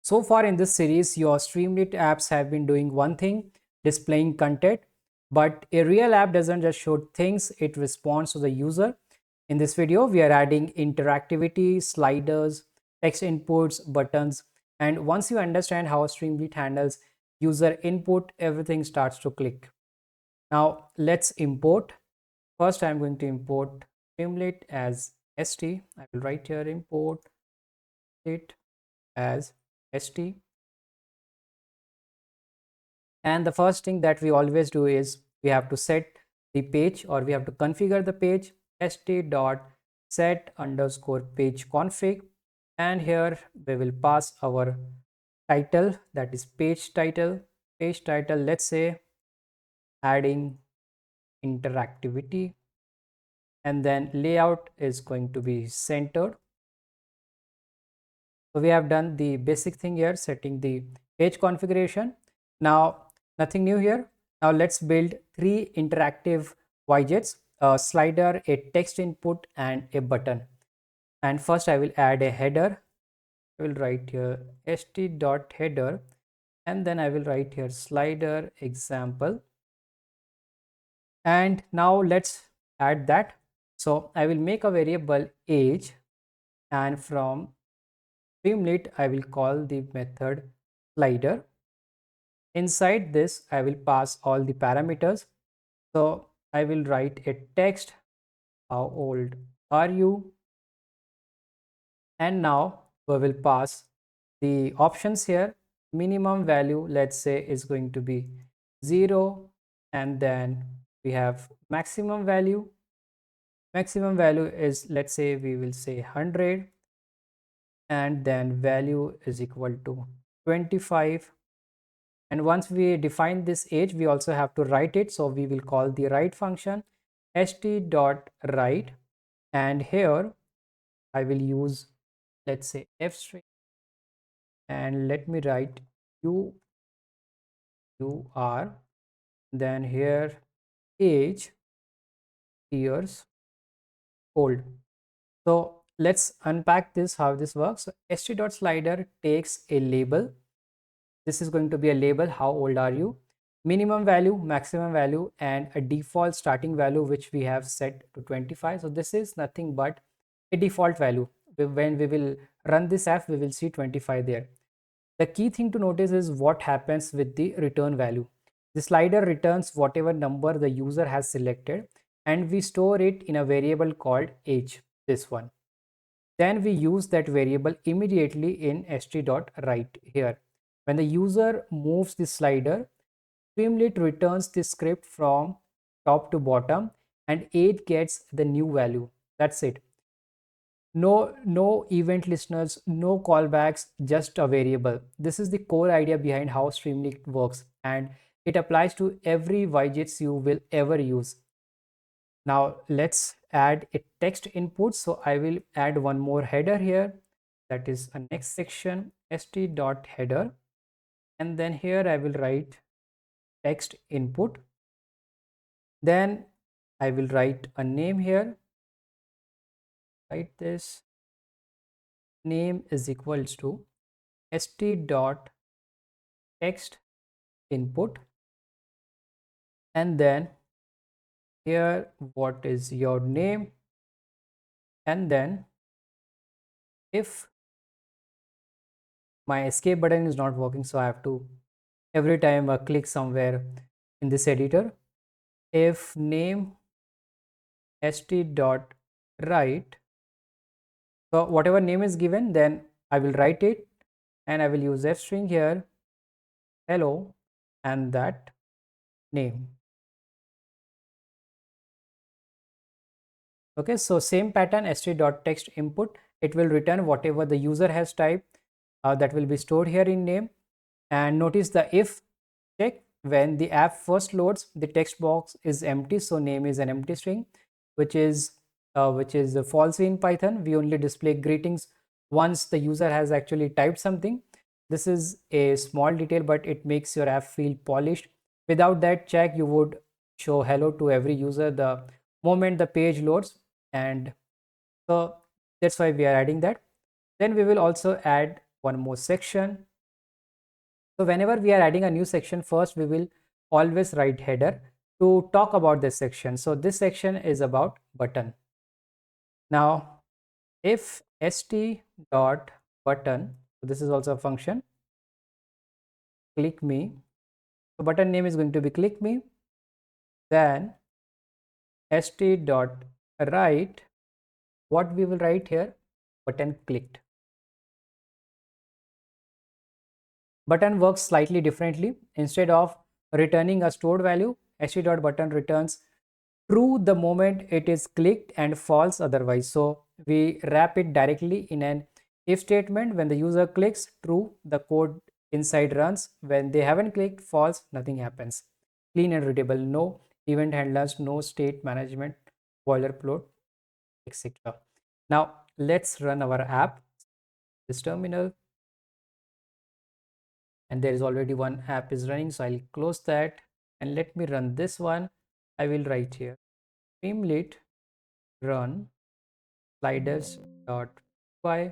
So far in this series, your Streamlit apps have been doing one thing, displaying content, but a real app doesn't just show things, it responds to the user. In this video, we are adding interactivity, sliders, text inputs, buttons, and once you understand how Streamlit handles user input, everything starts to click. Now, let's import. First, I'm going to import Streamlit as st. I will write here import it as st. And the first thing that we always do is we have to set the page, or we have to configure the page st.set underscore page config, and here we will pass our title, that is page title, let's say adding interactivity, and then layout is going to be centered. So we have done the basic thing here, setting the page configuration. Now, nothing new here. Now let's build three interactive widgets, a slider, a text input, and a button. And first I will add a header. I will write here st.header, and then I will write here slider example. And now let's add that. So I will make a variable age, and from Streamlit, I will call the method slider. Inside this, I will pass all the parameters. So I will write a text, how old are you? And now we will pass the options here. Minimum value, let's say, is going to be 0. And then we have maximum value. Maximum value is, let's say, we will say 100. And then value is equal to 25. And once we define this age, we also have to write it. So we will call the write function st.write, and here I will use, let's say, f string, and let me write you are, then here age, years old. So let's unpack this, how this works. So st.slider takes a label. This is going to be a label, how old are you, minimum value, maximum value, and a default starting value which we have set to 25. So this is nothing but a default value. When we will run this app, we will see 25 there. The key thing to notice is what happens with the return value. The slider returns whatever number the user has selected, and we store it in a variable called age, this one. Then we use that variable immediately in st.write here. When the user moves the slider, Streamlit returns the script from top to bottom, and age gets the new value. That's it. No event listeners, no callbacks, just a variable. This is the core idea behind how Streamlit works, and it applies to every widgets you will ever use. Now let's add a text input. So I will add one more header here, that is a next section st.header, and then here I will write text input. Then I will write a name here. Write this name is equals to st.text input, and then here what is your name, and then if my escape button is not working, so I have to every time click somewhere in this editor. If name st.write, so whatever name is given, then I will write it, and I will use f string here, hello, and that name. Okay, so same pattern, st.text input, it will return whatever the user has typed, that will be stored here in name. And notice the if check, when the app first loads, the text box is empty, so name is an empty string, which is false in Python. We only display greetings once the user has actually typed something. This is a small detail, but it makes your app feel polished. Without that check, you would show hello to every user the moment the page loads, and so that's why we are adding that. Then we will also add one more section, So whenever we are adding a new section, first we will always write header to talk about this section. So this section is about button. Now if st dot button, so this is also a function, click me. So button name is going to be click me. Then st dot write, what we will write here, button clicked. Button works slightly differently. Instead of returning a stored value, st.button returns true the moment it is clicked and false otherwise. So we wrap it directly in an if statement. When the user clicks, true, the code inside runs. When they haven't clicked, false, nothing happens. Clean and readable, no event handlers, no state management, boilerplate, etc. Now let's run our app. This terminal, and there is already one app is running, so I'll close that and let me run this one. I will write here Streamlit run sliders dot py.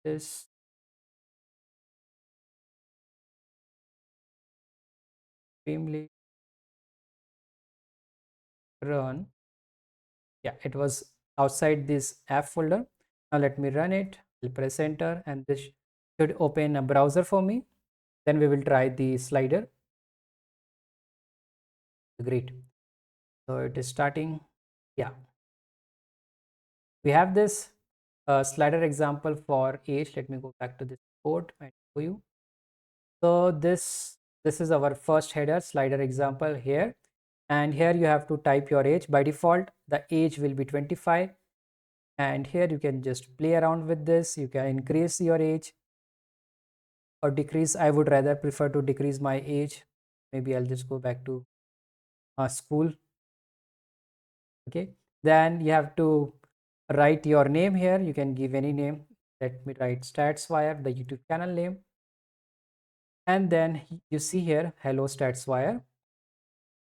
This Streamlit run, yeah, it was outside this app folder. Now let me run it. I'll press enter and this should open a browser for me. Then we will try the slider. Great, so it is starting. Yeah, we have this slider example for age. Let me go back to this code and show you. So this is our first header slider example here, and here you have to type your age. By default the age will be 25, and here you can just play around with this. You can increase your age or decrease. I would rather prefer to decrease my age. Maybe I'll just go back to school. Okay, then you have to write your name here. You can give any name. Let me write statswire, the YouTube channel name, and then you see here hello statswire.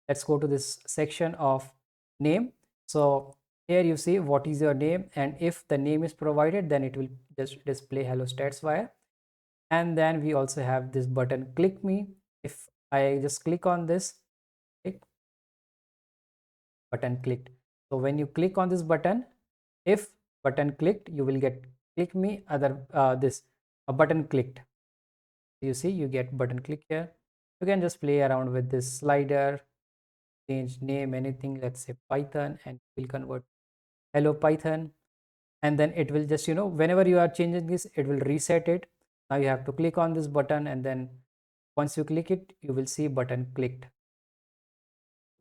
Let's go to this section of name. So here you see what is your name, and if the name is provided, then it will just display hello statswire. And then we also have this button click me. If I just click on this, click, button clicked. So when you click on this button, if button clicked, you will get click me. Other this a button clicked, you see you get button click here. You can just play around with this slider, change name, anything. Let's say Python, and we'll convert hello Python. And then it will just, whenever you are changing this, it will reset it. Now you have to click on this button, and then once you click it, you will see button clicked.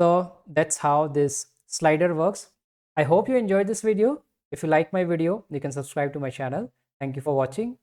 So that's how this slider works. I hope you enjoyed this video. If you like my video, you can subscribe to my channel. Thank you for watching.